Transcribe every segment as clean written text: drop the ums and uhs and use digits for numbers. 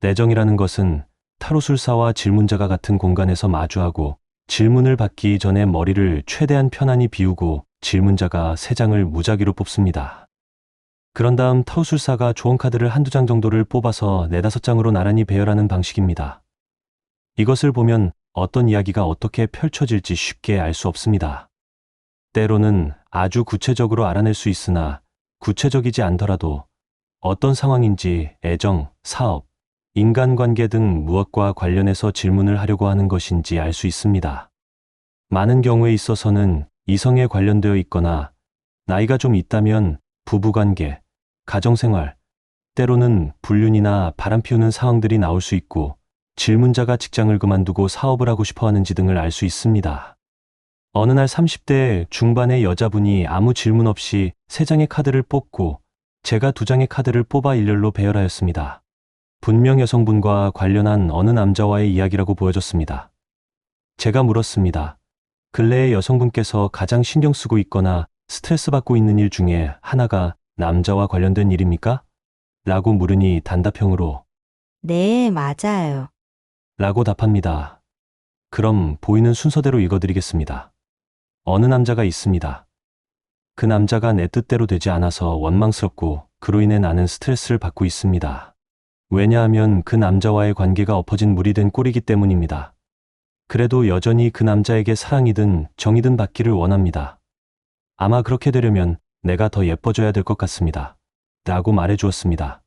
내정이라는 것은 타로술사와 질문자가 같은 공간에서 마주하고 질문을 받기 전에 머리를 최대한 편안히 비우고 질문자가 3장을 무작위로 뽑습니다. 그런 다음 타로술사가 좋은 카드를 한두 장 정도를 뽑아서 4-5장으로 나란히 배열하는 방식입니다. 이것을 보면 어떤 이야기가 어떻게 펼쳐질지 쉽게 알 수 없습니다. 때로는 아주 구체적으로 알아낼 수 있으나 구체적이지 않더라도 어떤 상황인지 애정, 사업, 인간관계 등 무엇과 관련해서 질문을 하려고 하는 것인지 알 수 있습니다. 많은 경우에 있어서는 이성에 관련되어 있거나 나이가 좀 있다면 부부관계, 가정생활, 때로는 불륜이나 바람 피우는 상황들이 나올 수 있고 질문자가 직장을 그만두고 사업을 하고 싶어 하는지 등을 알 수 있습니다. 어느 날 30대 중반의 여자분이 아무 질문 없이 3장의 카드를 뽑고 제가 2장의 카드를 뽑아 일렬로 배열하였습니다. 분명 여성분과 관련한 어느 남자와의 이야기라고 보여졌습니다. 제가 물었습니다. 근래에 여성분께서 가장 신경 쓰고 있거나 스트레스 받고 있는 일 중에 하나가 남자와 관련된 일입니까? 라고 물으니 단답형으로 네, 맞아요. 라고 답합니다. 그럼 보이는 순서대로 읽어드리겠습니다. 어느 남자가 있습니다. 그 남자가 내 뜻대로 되지 않아서 원망스럽고 그로 인해 나는 스트레스를 받고 있습니다. 왜냐하면 그 남자와의 관계가 엎어진 물이 된 꼴이기 때문입니다. 그래도 여전히 그 남자에게 사랑이든 정이든 받기를 원합니다. 아마 그렇게 되려면 내가 더 예뻐져야 될 것 같습니다. 라고 말해주었습니다.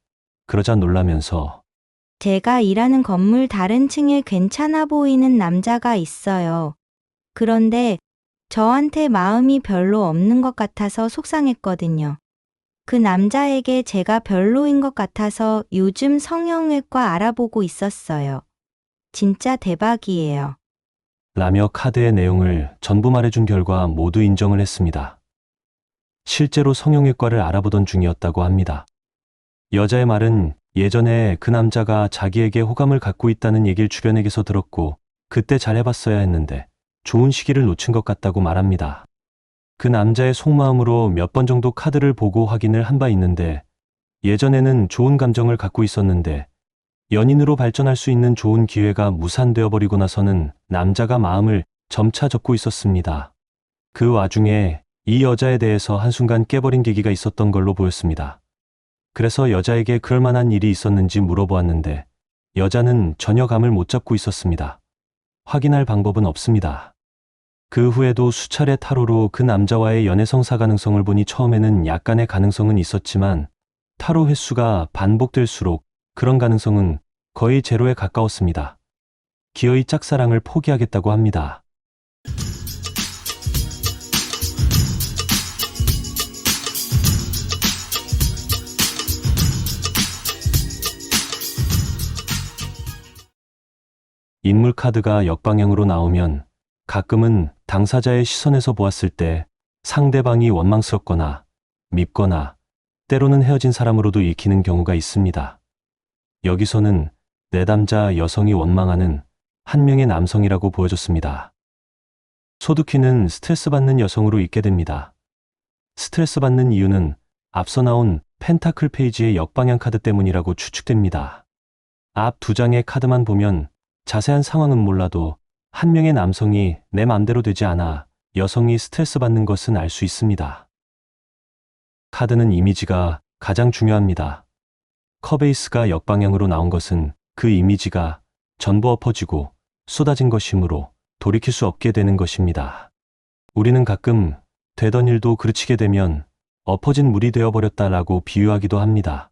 그러자 놀라면서 제가 일하는 건물 다른 층에 괜찮아 보이는 남자가 있어요. 그런데 저한테 마음이 별로 없는 것 같아서 속상했거든요. 그 남자에게 제가 별로인 것 같아서 요즘 성형외과 알아보고 있었어요. 진짜 대박이에요. 라며 카드의 내용을 전부 말해준 결과 모두 인정을 했습니다. 실제로 성형외과를 알아보던 중이었다고 합니다. 여자의 말은 예전에 그 남자가 자기에게 호감을 갖고 있다는 얘기를 주변에게서 들었고 그때 잘 해봤어야 했는데 좋은 시기를 놓친 것 같다고 말합니다. 그 남자의 속마음으로 몇 번 정도 카드를 보고 확인을 한 바 있는데 예전에는 좋은 감정을 갖고 있었는데 연인으로 발전할 수 있는 좋은 기회가 무산되어 버리고 나서는 남자가 마음을 점차 접고 있었습니다. 그 와중에 이 여자에 대해서 한순간 깨버린 계기가 있었던 걸로 보였습니다. 그래서 여자에게 그럴 만한 일이 있었는지 물어보았는데 여자는 전혀 감을 못 잡고 있었습니다. 확인할 방법은 없습니다. 그 후에도 수차례 타로로 그 남자와의 연애 성사 가능성을 보니 처음에는 약간의 가능성은 있었지만 타로 횟수가 반복될수록 그런 가능성은 거의 제로에 가까웠습니다. 기어이 짝사랑을 포기하겠다고 합니다. 인물 카드가 역방향으로 나오면 가끔은 당사자의 시선에서 보았을 때 상대방이 원망스럽거나 밉거나 때로는 헤어진 사람으로도 읽히는 경우가 있습니다. 여기서는 내담자 여성이 원망하는 한 명의 남성이라고 보여줬습니다. 소두키는 스트레스 받는 여성으로 읽게 됩니다. 스트레스 받는 이유는 앞서 나온 펜타클 페이지의 역방향 카드 때문이라고 추측됩니다. 앞 2장의 카드만 보면 자세한 상황은 몰라도 한 명의 남성이 내 맘대로 되지 않아 여성이 스트레스 받는 것은 알 수 있습니다. 카드는 이미지가 가장 중요합니다. 컵에이스가 역방향으로 나온 것은 그 이미지가 전부 엎어지고 쏟아진 것이므로 돌이킬 수 없게 되는 것입니다. 우리는 가끔 되던 일도 그르치게 되면 엎어진 물이 되어버렸다라고 비유하기도 합니다.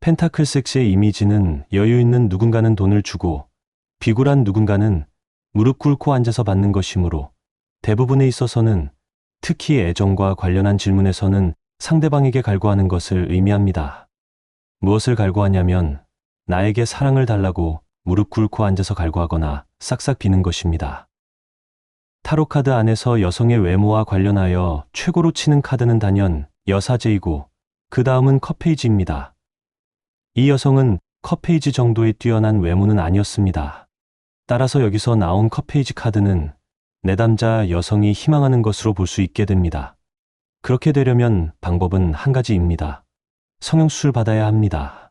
펜타클 섹스의 이미지는 여유 있는 누군가는 돈을 주고 비굴한 누군가는 무릎 꿇고 앉아서 받는 것이므로 대부분에 있어서는 특히 애정과 관련한 질문에서는 상대방에게 갈구하는 것을 의미합니다. 무엇을 갈구하냐면 나에게 사랑을 달라고 무릎 꿇고 앉아서 갈구하거나 싹싹 비는 것입니다. 타로 카드 안에서 여성의 외모와 관련하여 최고로 치는 카드는 단연 여사제이고 그 다음은 컵페이지입니다. 이 여성은 컵페이지 정도의 뛰어난 외모는 아니었습니다. 따라서 여기서 나온 컵페이지 카드는 내담자 여성이 희망하는 것으로 볼 수 있게 됩니다. 그렇게 되려면 방법은 한 가지입니다. 성형수술 받아야 합니다.